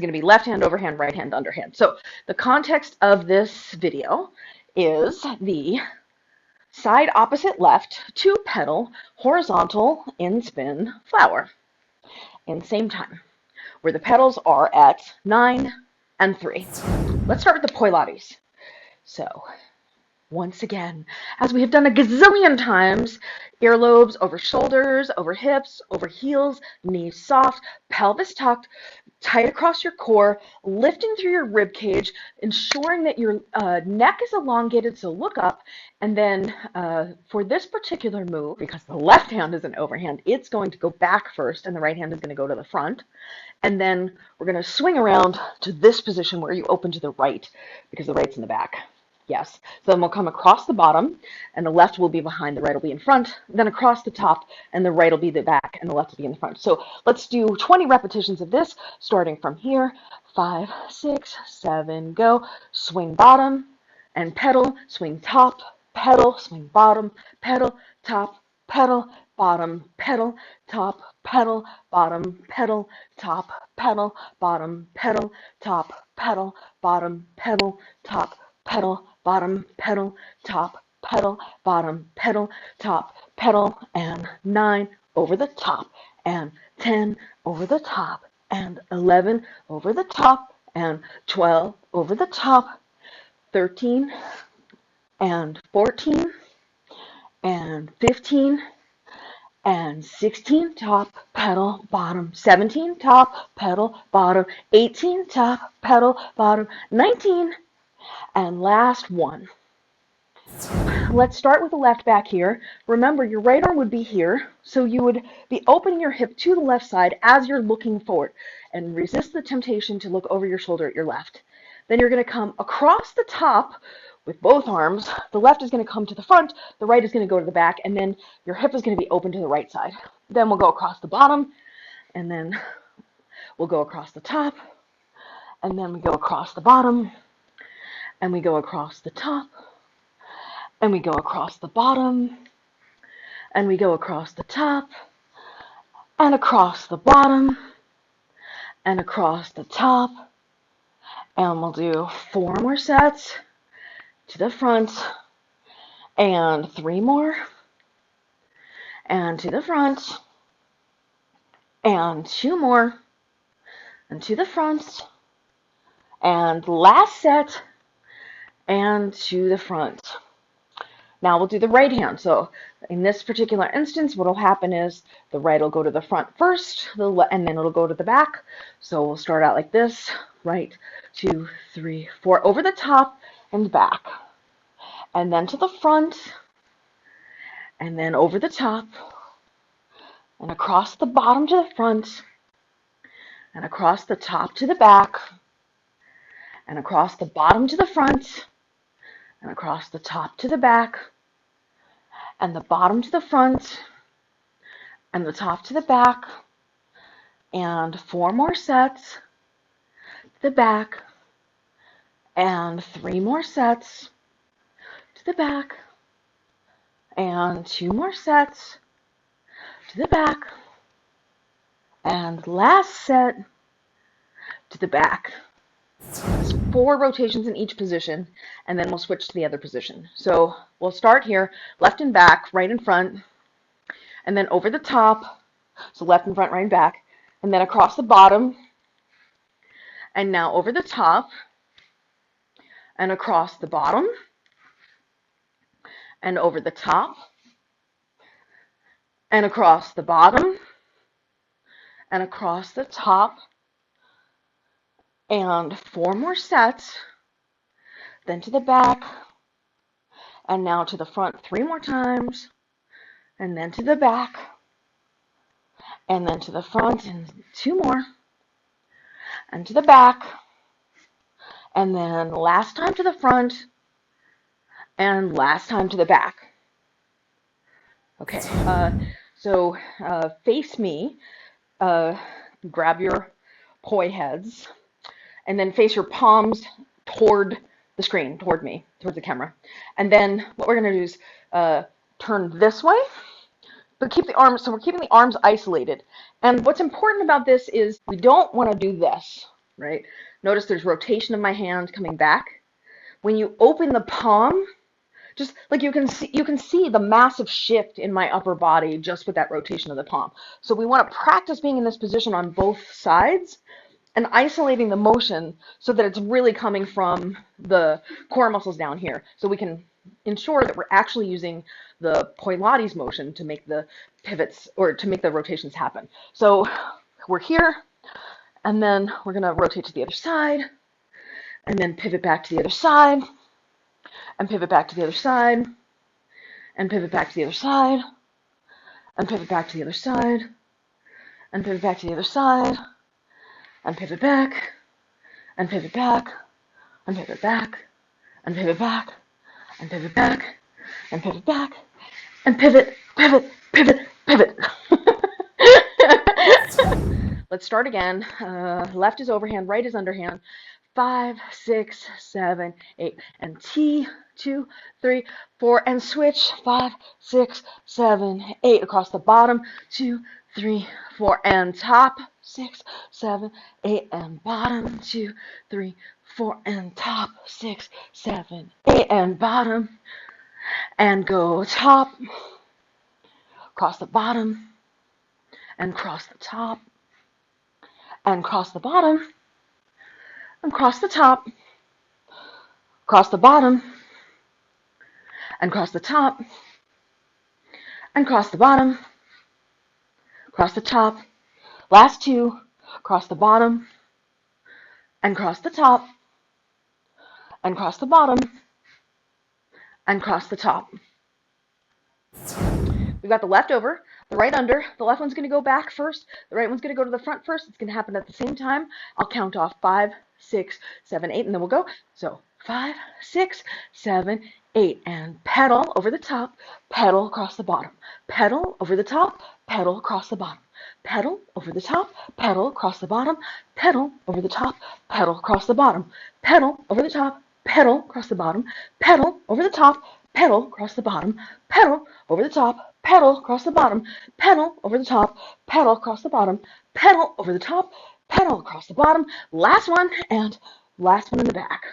going to be left hand, overhand, right hand, underhand. So the context of this video is the side opposite left, 2 petal, horizontal, in spin, flower in same time, where the petals are at 9 and 3. Let's start with the Pilates. So once again, as we have done a gazillion times, earlobes over shoulders, over hips, over heels, knees soft, pelvis tucked, tight across your core, lifting through your rib cage, ensuring that your neck is elongated, so look up. And then for this particular move, because the left hand is an overhand, it's going to go back first, and the right hand is going to go to the front. And then we're going to swing around to this position where you open to the right, because the right's in the back. Yes. So then we'll come across the bottom, and the left will be behind, the right will be in front, then across the top, and the right will be the back, and the left will be in the front. So let's do 20 repetitions of this, starting from here. 5, 6, 7, go. Swing bottom and pedal, swing top, pedal, swing bottom, pedal, top, pedal, bottom, pedal, top, pedal, bottom, pedal, top, pedal, bottom, pedal, top, pedal, bottom, pedal, top, pedal, bottom, pedal, top, pedal, bottom, pedal, top, pedal, and 9 over the top, and 10 over the top, and 11 over the top, and 12 over the top, 13, and 14, and 15, and 16, top, pedal, bottom, 17, top, pedal, bottom, 18, top, pedal, bottom, 19, and last one. Let's start with the left back here. Remember, your right arm would be here, so you would be opening your hip to the left side as you're looking forward, and resist the temptation to look over your shoulder at your left. Then you're going to come across the top with both arms. The left is going to come to the front, the right is going to go to the back, and then your hip is going to be open to the right side. Then we'll go across the bottom, and then we'll go across the top, and then we go across the bottom, and we go across the top, and we go across the bottom, and we go across the top, and across the bottom, and across the top, and we'll do 4 more sets to the front, and 3 more, and to the front, and 2 more, and to the front, and last set, and to the front. Now we'll do the right hand. So in this particular instance, what will happen is the right will go to the front first, and then it'll go to the back. So we'll start out like this, right, 2, 3, 4, over the top and back, and then to the front, and then over the top, and across the bottom to the front, and across the top to the back, and across the bottom to the front, and across the top to the back, and the bottom to the front, and the top to the back, and 4 more sets to the back, and 3 more sets to the back, and 2 more sets to the back, and last set to the back. 4 rotations in each position, and then we'll switch to the other position. So we'll start here, left and back, right and front, and then over the top, so left and front, right and back, and then across the bottom, and now over the top, and across the bottom, and over the top, and across the bottom, and across the top, and 4 more sets, then to the back, and now to the front 3 more times, and then to the back, and then to the front, and 2 more, and to the back, and then last time to the front, and last time to the back. Okay, so face me, grab your poi heads, and then face your palms toward the screen, toward me, towards the camera. And then what we're going to do is turn this way, but keep the arms, so we're keeping the arms isolated. And what's important about this is we don't want to do this. right? Notice there's rotation of my hand coming back. When you open the palm, just like you can see the massive shift in my upper body just with that rotation of the palm. So we want to practice being in this position on both sides and isolating the motion so that it's really coming from the core muscles down here. So we can ensure that we're actually using the Pilates motion to make the pivots or to make the rotations happen. So we're here, and then we're going to rotate to the other side, and then pivot back to the other side, and pivot back to the other side, and pivot back to the other side, and pivot back to the other side, and pivot back to the other side, and pivot back, and pivot back, and pivot back, and pivot back, and pivot back, and pivot back, and pivot, pivot, pivot, pivot. Let's start again. Left is overhand, right is underhand. 5, 6, 7, 8, and T, 2, 3, 4, and switch. 5, 6, 7, 8 across the bottom. 2, 3, 4, and top. 6, 7, 8, and bottom. 2, 3, 4, and top. 6, 7, 8, and bottom. And go top, cross the bottom, and cross the top, and cross the bottom, and cross the top, cross the bottom, and cross the top, and cross the bottom, cross the top. Last two, cross the bottom, and cross the top, and cross the bottom, and cross the top. We've got the left over, the right under. The left one's going to go back first. The right one's going to go to the front first. It's going to happen at the same time. I'll count off 5, 6, 7, 8, and then we'll go. So 5, 6, 7, 8, and pedal over the top, pedal across the bottom, pedal over the top, pedal across the bottom, pedal over the top, pedal across the bottom, pedal over the top, pedal across the bottom, pedal over the top, pedal across the bottom, pedal over the top, pedal across the bottom, pedal over the top, pedal across the bottom, pedal over the top, pedal across the bottom, pedal over the top, pedal across the bottom. Last one, and last one in the back.